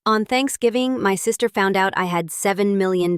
On Thanksgiving, my sister found out I had $7 million,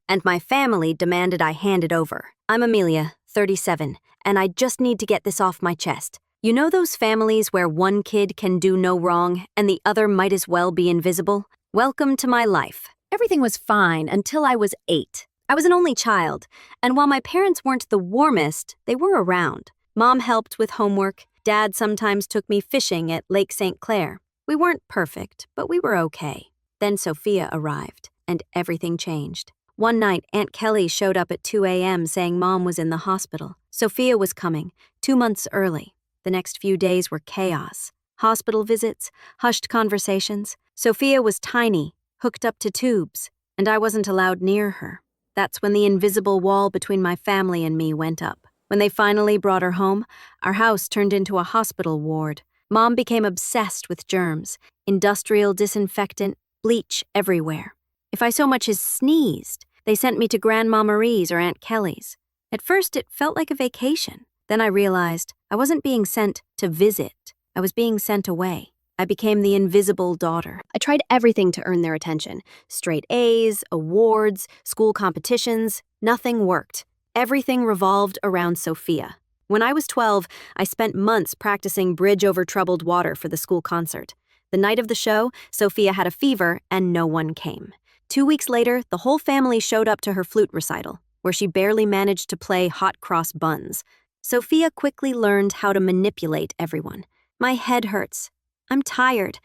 and my family demanded I hand it over. I'm Amelia, 37, and I just need to get this off my chest. You know those families where one kid can do no wrong and the other might as well be invisible? Welcome to my life. Everything was fine until I was 8. I was an only child, and while my parents weren't the warmest, they were around. Mom helped with homework. Dad sometimes took me fishing at Lake St. Clair. We weren't perfect, but we were okay. Then Sophia arrived, and everything changed. One night, Aunt Kelly showed up at 2 a.m. saying Mom was in the hospital. Sophia was coming, 2 months early. The next few days were chaos. Hospital visits, hushed conversations. Sophia was tiny, hooked up to tubes, and I wasn't allowed near her. That's when the invisible wall between my family and me went up. When they finally brought her home, our house turned into a hospital ward. Mom became obsessed with germs, industrial disinfectant, bleach everywhere. If I so much as sneezed, they sent me to Grandma Marie's or Aunt Kelly's. At first, it felt like a vacation. Then I realized I wasn't being sent to visit. I was being sent away. I became the invisible daughter. I tried everything to earn their attention. Straight A's, awards, school competitions. Nothing worked. Everything revolved around Sophia. When I was 12, I spent months practicing Bridge Over Troubled Water for the school concert. The night of the show, Sophia had a fever and no one came. 2 weeks later, the whole family showed up to her flute recital, where she barely managed to play hot cross buns. Sophia quickly learned how to manipulate everyone. My head hurts. I'm tired.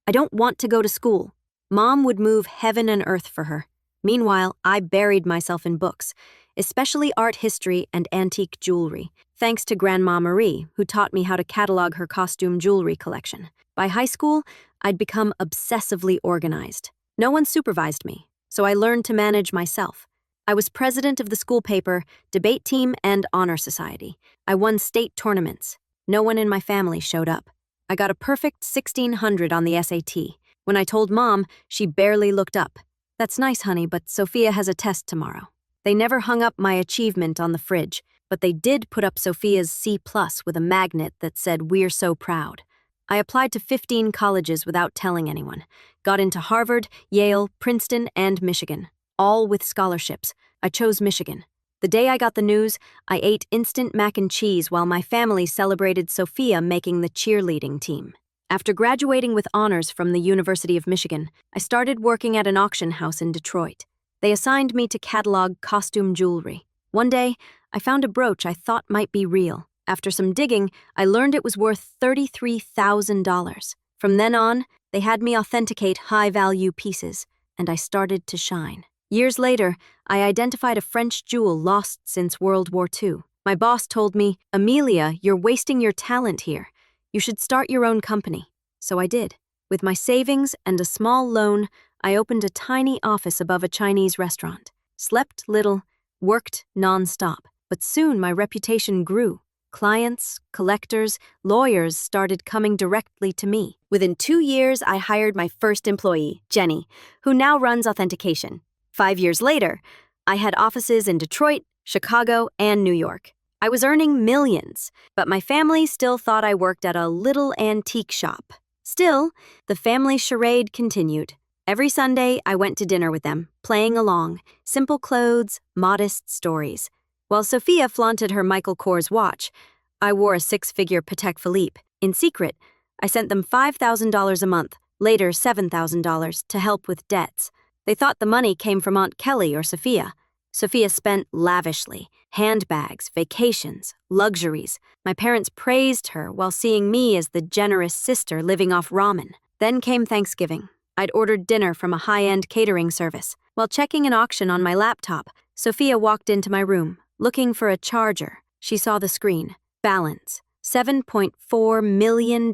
I don't want to go to school. Mom would move heaven and earth for her. Meanwhile, I buried myself in books, especially art history and antique jewelry, thanks to Grandma Marie, who taught me how to catalog her costume jewelry collection. By high school, I'd become obsessively organized. No one supervised me, so I learned to manage myself. I was president of the school paper, debate team, and honor society. I won state tournaments. No one in my family showed up. I got a perfect 1600 on the SAT. When I told Mom, she barely looked up. That's nice, honey, but Sophia has a test tomorrow. They never hung up my achievement on the fridge, but they did put up Sophia's C+ with a magnet that said, "We're so proud." I applied to 15 colleges without telling anyone. Got into Harvard, Yale, Princeton, and Michigan, all with scholarships. I chose Michigan. The day I got the news, I ate instant mac and cheese while my family celebrated Sophia making the cheerleading team. After graduating with honors from the University of Michigan, I started working at an auction house in Detroit. They assigned me to catalog costume jewelry. One day, I found a brooch I thought might be real. After some digging, I learned it was worth $33,000. From then on, they had me authenticate high-value pieces, and I started to shine. Years later, I identified a French jewel lost since World War II. My boss told me, "Amelia, you're wasting your talent here. You should start your own company." So I did. With my savings and a small loan, I opened a tiny office above a Chinese restaurant. Slept little, worked non-stop. But soon my reputation grew. Clients, collectors, lawyers started coming directly to me. Within 2 years, I hired my first employee, Jenny, who now runs authentication. 5 years later, I had offices in Detroit, Chicago, and New York. I was earning millions, but my family still thought I worked at a little antique shop. Still, the family charade continued. Every Sunday, I went to dinner with them, playing along, simple clothes, modest stories. While Sophia flaunted her Michael Kors watch, I wore a 6-figure Patek Philippe. In secret, I sent them $5,000 a month, later $7,000, to help with debts. They thought the money came from Aunt Kelly or Sophia. Sophia spent lavishly, handbags, vacations, luxuries. My parents praised her while seeing me as the generous sister living off ramen. Then came Thanksgiving. I'd ordered dinner from a high-end catering service. While checking an auction on my laptop, Sophia walked into my room, looking for a charger. She saw the screen. Balance, $7.4 million.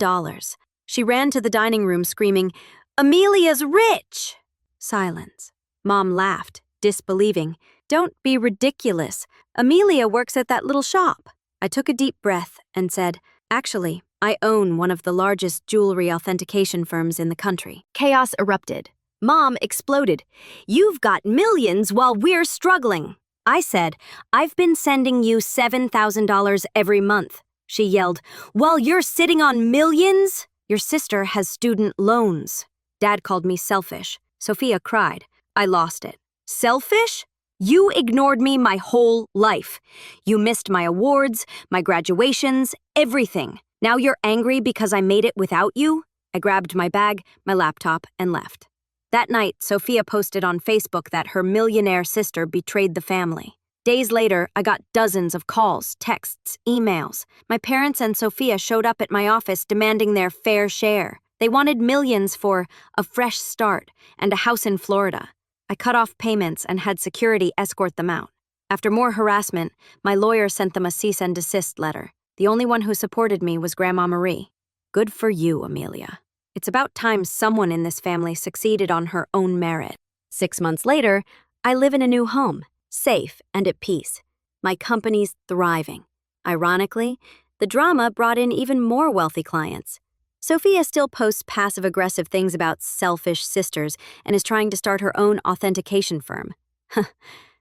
She ran to the dining room screaming, "Amelia's rich!" Silence. Mom laughed, disbelieving. "Don't be ridiculous. Amelia works at that little shop." I took a deep breath and said, "Actually, I own one of the largest jewelry authentication firms in the country." Chaos erupted. Mom exploded. "You've got millions while we're struggling." I said, "I've been sending you $7,000 every month." She yelled, "While you're sitting on millions? Your sister has student loans." Dad called me selfish. Sophia cried. I lost it. Selfish? You ignored me my whole life. You missed my awards, my graduations, everything. Now you're angry because I made it without you? I grabbed my bag, my laptop, and left. That night, Sophia posted on Facebook that her millionaire sister betrayed the family. Days later, I got dozens of calls, texts, emails. My parents and Sophia showed up at my office demanding their fair share. They wanted millions for a fresh start and a house in Florida. I cut off payments and had security escort them out. After more harassment, my lawyer sent them a cease and desist letter. The only one who supported me was Grandma Marie. Good for you, Amelia. It's about time someone in this family succeeded on her own merit. 6 months later, I live in a new home, safe and at peace. My company's thriving. Ironically, the drama brought in even more wealthy clients. Sophia still posts passive-aggressive things about selfish sisters and is trying to start her own authentication firm.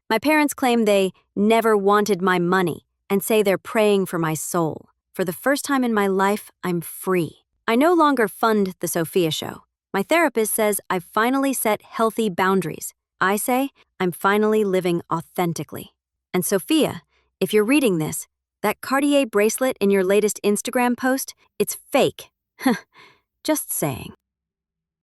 My parents claim they never wanted my money and say they're praying for my soul. For the first time in my life, I'm free. I no longer fund the Sophia show. My therapist says I've finally set healthy boundaries. I say I'm finally living authentically. And Sophia, if you're reading this, that Cartier bracelet in your latest Instagram post, it's fake. Just saying.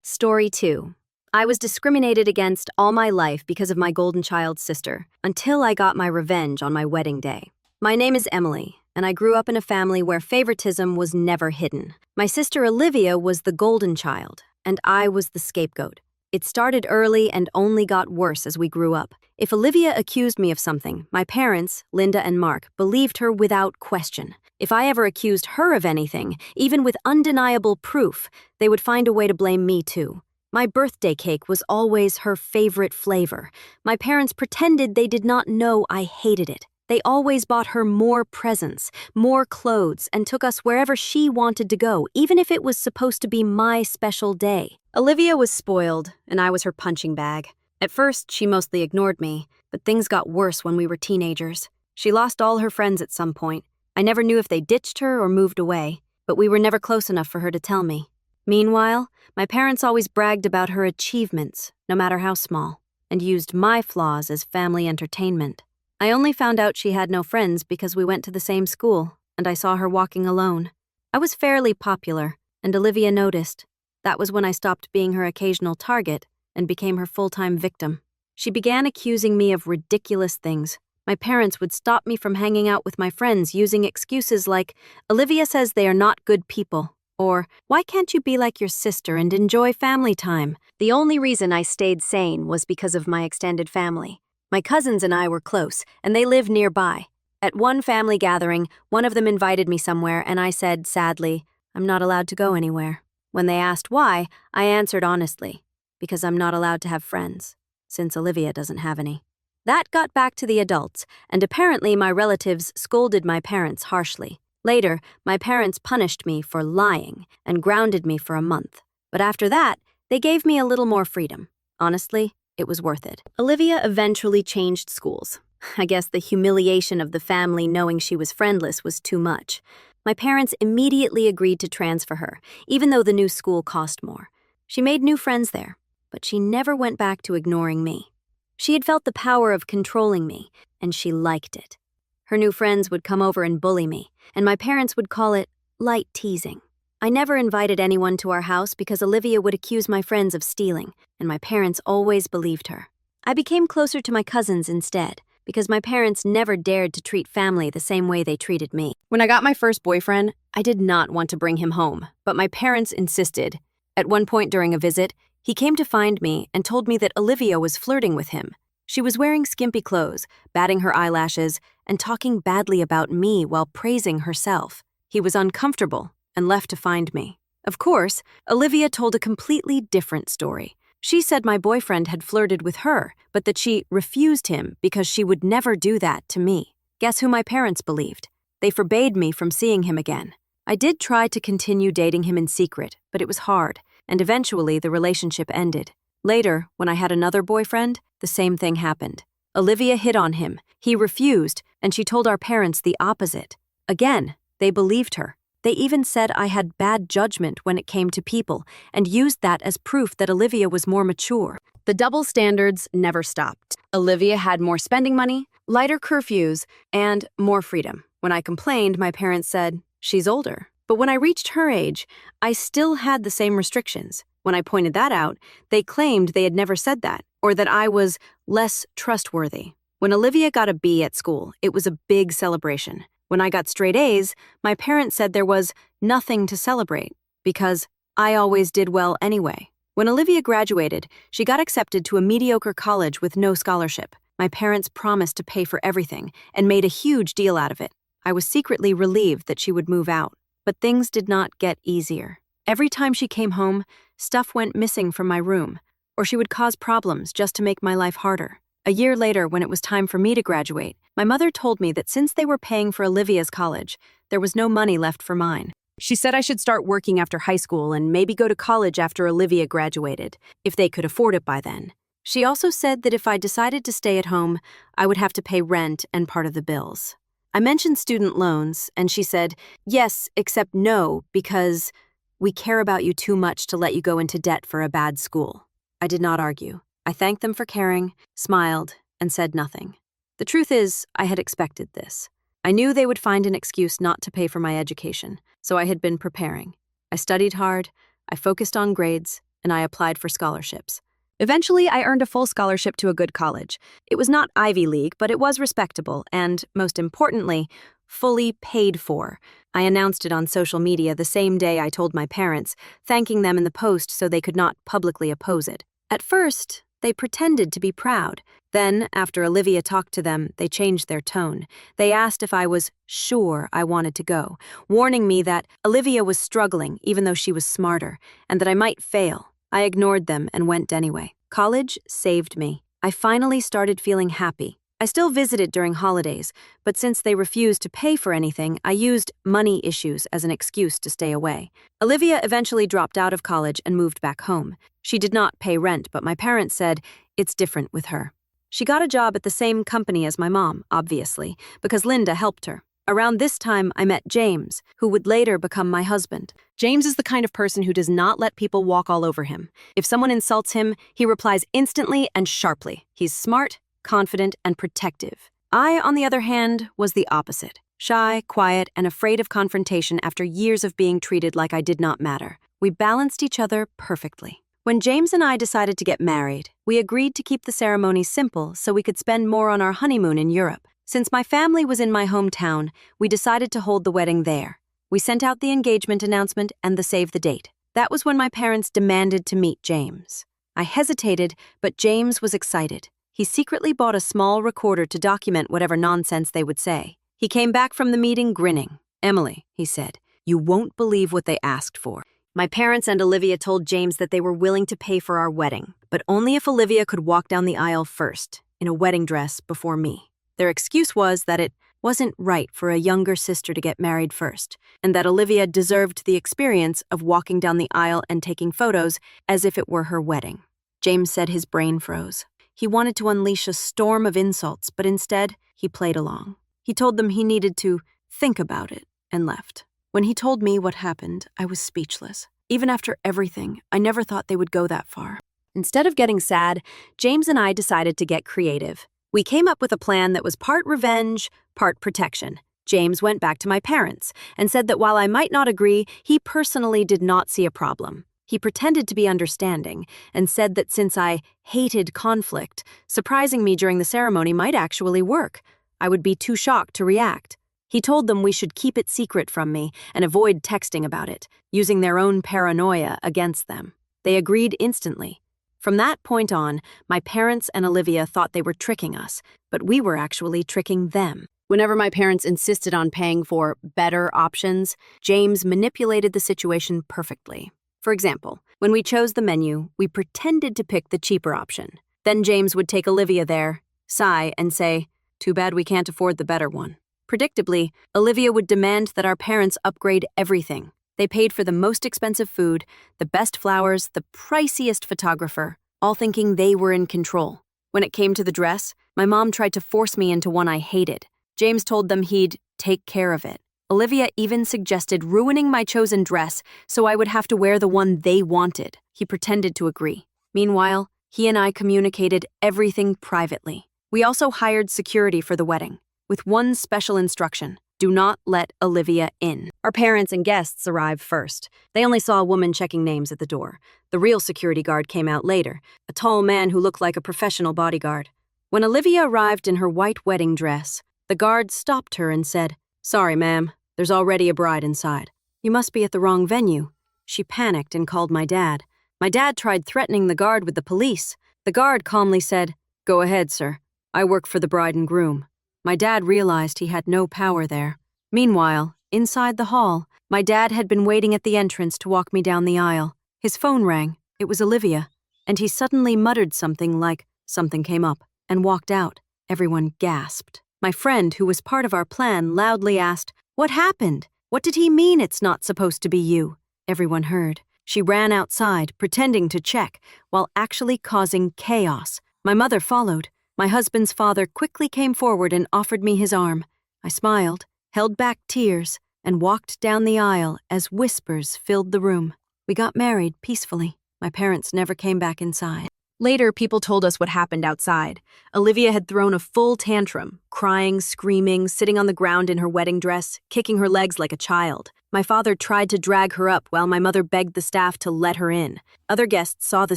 Story 2. I was discriminated against all my life because of my golden child sister, until I got my revenge on my wedding day. My name is Emily, and I grew up in a family where favoritism was never hidden. My sister Olivia was the golden child, and I was the scapegoat. It started early and only got worse as we grew up. If Olivia accused me of something, my parents, Linda and Mark, believed her without question. If I ever accused her of anything, even with undeniable proof, they would find a way to blame me too. My birthday cake was always her favorite flavor. My parents pretended they did not know I hated it. They always bought her more presents, more clothes, and took us wherever she wanted to go, even if it was supposed to be my special day. Olivia was spoiled, and I was her punching bag. At first, she mostly ignored me, but things got worse when we were teenagers. She lost all her friends at some point. I never knew if they ditched her or moved away, but we were never close enough for her to tell me. Meanwhile, my parents always bragged about her achievements, no matter how small, and used my flaws as family entertainment. I only found out she had no friends because we went to the same school, and I saw her walking alone. I was fairly popular, and Olivia noticed. That was when I stopped being her occasional target and became her full-time victim. She began accusing me of ridiculous things. My parents would stop me from hanging out with my friends using excuses like, "Olivia says they are not good people," or, "Why can't you be like your sister and enjoy family time?" The only reason I stayed sane was because of my extended family. My cousins and I were close, and they lived nearby. At one family gathering, one of them invited me somewhere, and I said, sadly, "I'm not allowed to go anywhere." When they asked why, I answered honestly, "Because I'm not allowed to have friends, since Olivia doesn't have any." That got back to the adults, and apparently my relatives scolded my parents harshly. Later, my parents punished me for lying and grounded me for a month. But after that, they gave me a little more freedom. Honestly, it was worth it. Olivia eventually changed schools. I guess the humiliation of the family knowing she was friendless was too much. My parents immediately agreed to transfer her, even though the new school cost more. She made new friends there, but she never went back to ignoring me. She had felt the power of controlling me, and she liked it. Her new friends would come over and bully me, and my parents would call it light teasing. I never invited anyone to our house because Olivia would accuse my friends of stealing, and my parents always believed her. I became closer to my cousins instead, because my parents never dared to treat family the same way they treated me. When I got my first boyfriend, I did not want to bring him home, but my parents insisted. At one point during a visit, he came to find me and told me that Olivia was flirting with him. She was wearing skimpy clothes, batting her eyelashes, and talking badly about me while praising herself. He was uncomfortable and left to find me. Of course, Olivia told a completely different story. She said my boyfriend had flirted with her, but that she refused him because she would never do that to me. Guess who my parents believed? They forbade me from seeing him again. I did try to continue dating him in secret, but it was hard, and eventually the relationship ended. Later, when I had another boyfriend, the same thing happened. Olivia hit on him. He refused, and she told our parents the opposite. Again, they believed her. They even said I had bad judgment when it came to people and used that as proof that Olivia was more mature. The double standards never stopped. Olivia had more spending money, lighter curfews, and more freedom. When I complained, my parents said, "She's older." But when I reached her age, I still had the same restrictions. When I pointed that out, they claimed they had never said that, or that I was less trustworthy. When Olivia got a B at school, it was a big celebration. When I got straight A's, my parents said there was nothing to celebrate, because I always did well anyway. When Olivia graduated, she got accepted to a mediocre college with no scholarship. My parents promised to pay for everything and made a huge deal out of it. I was secretly relieved that she would move out, but things did not get easier. Every time she came home, stuff went missing from my room, or she would cause problems just to make my life harder. A year later, when it was time for me to graduate, my mother told me that since they were paying for Olivia's college, there was no money left for mine. She said I should start working after high school and maybe go to college after Olivia graduated, if they could afford it by then. She also said that if I decided to stay at home, I would have to pay rent and part of the bills. I mentioned student loans, and she said, "Yes, except no, because we care about you too much to let you go into debt for a bad school." I did not argue. I thanked them for caring, smiled, and said nothing. The truth is, I had expected this. I knew they would find an excuse not to pay for my education, so I had been preparing. I studied hard, I focused on grades, and I applied for scholarships. Eventually, I earned a full scholarship to a good college. It was not Ivy League, but it was respectable and, most importantly, fully paid for. I announced it on social media the same day I told my parents, thanking them in the post so they could not publicly oppose it. At first, they pretended to be proud. Then, after Olivia talked to them, they changed their tone. They asked if I was sure I wanted to go, warning me that Olivia was struggling even though she was smarter, and that I might fail. I ignored them and went anyway. College saved me. I finally started feeling happy. I still visited during holidays, but since they refused to pay for anything, I used money issues as an excuse to stay away. Olivia eventually dropped out of college and moved back home. She did not pay rent, but my parents said it's different with her. She got a job at the same company as my mom, obviously, because Linda helped her. Around this time, I met James, who would later become my husband. James is the kind of person who does not let people walk all over him. If someone insults him, he replies instantly and sharply. He's smart, confident, and protective. I, on the other hand, was the opposite. Shy, quiet, and afraid of confrontation after years of being treated like I did not matter. We balanced each other perfectly. When James and I decided to get married, we agreed to keep the ceremony simple so we could spend more on our honeymoon in Europe. Since my family was in my hometown, we decided to hold the wedding there. We sent out the engagement announcement and the save the date. That was when my parents demanded to meet James. I hesitated, but James was excited. He secretly bought a small recorder to document whatever nonsense they would say. He came back from the meeting grinning. "Emily," he said, "you won't believe what they asked for." My parents and Olivia told James that they were willing to pay for our wedding, but only if Olivia could walk down the aisle first, in a wedding dress, before me. Their excuse was that it wasn't right for a younger sister to get married first, and that Olivia deserved the experience of walking down the aisle and taking photos as if it were her wedding. James said his brain froze. He wanted to unleash a storm of insults, but instead, he played along. He told them he needed to think about it and left. When he told me what happened, I was speechless. Even after everything, I never thought they would go that far. Instead of getting sad, James and I decided to get creative. We came up with a plan that was part revenge, part protection. James went back to my parents and said that while I might not agree, he personally did not see a problem. He pretended to be understanding and said that since I hated conflict, surprising me during the ceremony might actually work. I would be too shocked to react. He told them we should keep it secret from me and avoid texting about it, using their own paranoia against them. They agreed instantly. From that point on, my parents and Olivia thought they were tricking us, but we were actually tricking them. Whenever my parents insisted on paying for better options, James manipulated the situation perfectly. For example, when we chose the menu, we pretended to pick the cheaper option. Then James would take Olivia there, sigh, and say, "Too bad we can't afford the better one." Predictably, Olivia would demand that our parents upgrade everything. They paid for the most expensive food, the best flowers, the priciest photographer, all thinking they were in control. When it came to the dress, my mom tried to force me into one I hated. James told them he'd take care of it. Olivia even suggested ruining my chosen dress so I would have to wear the one they wanted. He pretended to agree. Meanwhile, he and I communicated everything privately. We also hired security for the wedding, with one special instruction: do not let Olivia in. Our parents and guests arrived first. They only saw a woman checking names at the door. The real security guard came out later, a tall man who looked like a professional bodyguard. When Olivia arrived in her white wedding dress, the guard stopped her and said, "Sorry, ma'am, there's already a bride inside. You must be at the wrong venue." She panicked and called my dad. My dad tried threatening the guard with the police. The guard calmly said, "Go ahead, sir. I work for the bride and groom." My dad realized he had no power there. Meanwhile, inside the hall, my dad had been waiting at the entrance to walk me down the aisle. His phone rang. It was Olivia, and he suddenly muttered something like, "Something came up," and walked out. Everyone gasped. My friend, who was part of our plan, loudly asked, "What happened? What did he mean it's not supposed to be you?" Everyone heard. She ran outside, pretending to check, while actually causing chaos. My mother followed. My husband's father quickly came forward and offered me his arm. I smiled, held back tears, and walked down the aisle as whispers filled the room. We got married peacefully. My parents never came back inside. Later, people told us what happened outside. Olivia had thrown a full tantrum, crying, screaming, sitting on the ground in her wedding dress, kicking her legs like a child. My father tried to drag her up while my mother begged the staff to let her in. Other guests saw the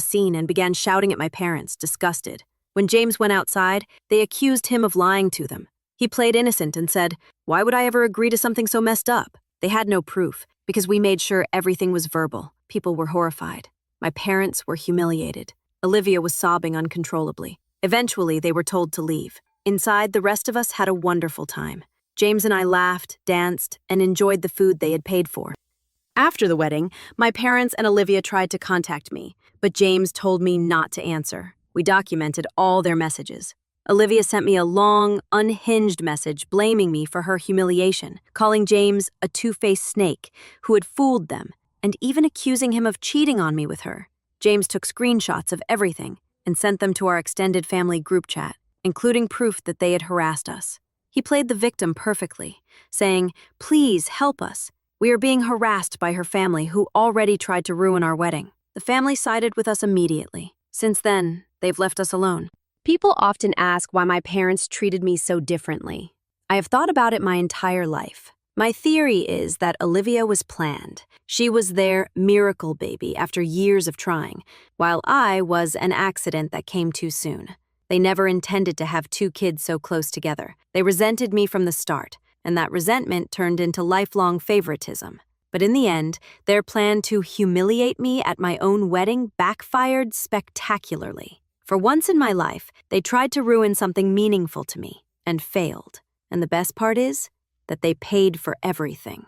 scene and began shouting at my parents, disgusted. When James went outside, they accused him of lying to them. He played innocent and said, "Why would I ever agree to something so messed up?" They had no proof, because we made sure everything was verbal. People were horrified. My parents were humiliated. Olivia was sobbing uncontrollably. Eventually, they were told to leave. Inside, the rest of us had a wonderful time. James and I laughed, danced, and enjoyed the food they had paid for. After the wedding, my parents and Olivia tried to contact me, but James told me not to answer. We documented all their messages. Olivia sent me a long, unhinged message blaming me for her humiliation, calling James a two-faced snake who had fooled them, and even accusing him of cheating on me with her. James took screenshots of everything and sent them to our extended family group chat, including proof that they had harassed us. He played the victim perfectly, saying, "Please help us. We are being harassed by her family who already tried to ruin our wedding." The family sided with us immediately. Since then, they've left us alone. People often ask why my parents treated me so differently. I have thought about it my entire life. My theory is that Olivia was planned. She was their miracle baby after years of trying, while I was an accident that came too soon. They never intended to have two kids so close together. They resented me from the start, and that resentment turned into lifelong favoritism. But in the end, their plan to humiliate me at my own wedding backfired spectacularly. For once in my life, they tried to ruin something meaningful to me, and failed. And the best part is that they paid for everything.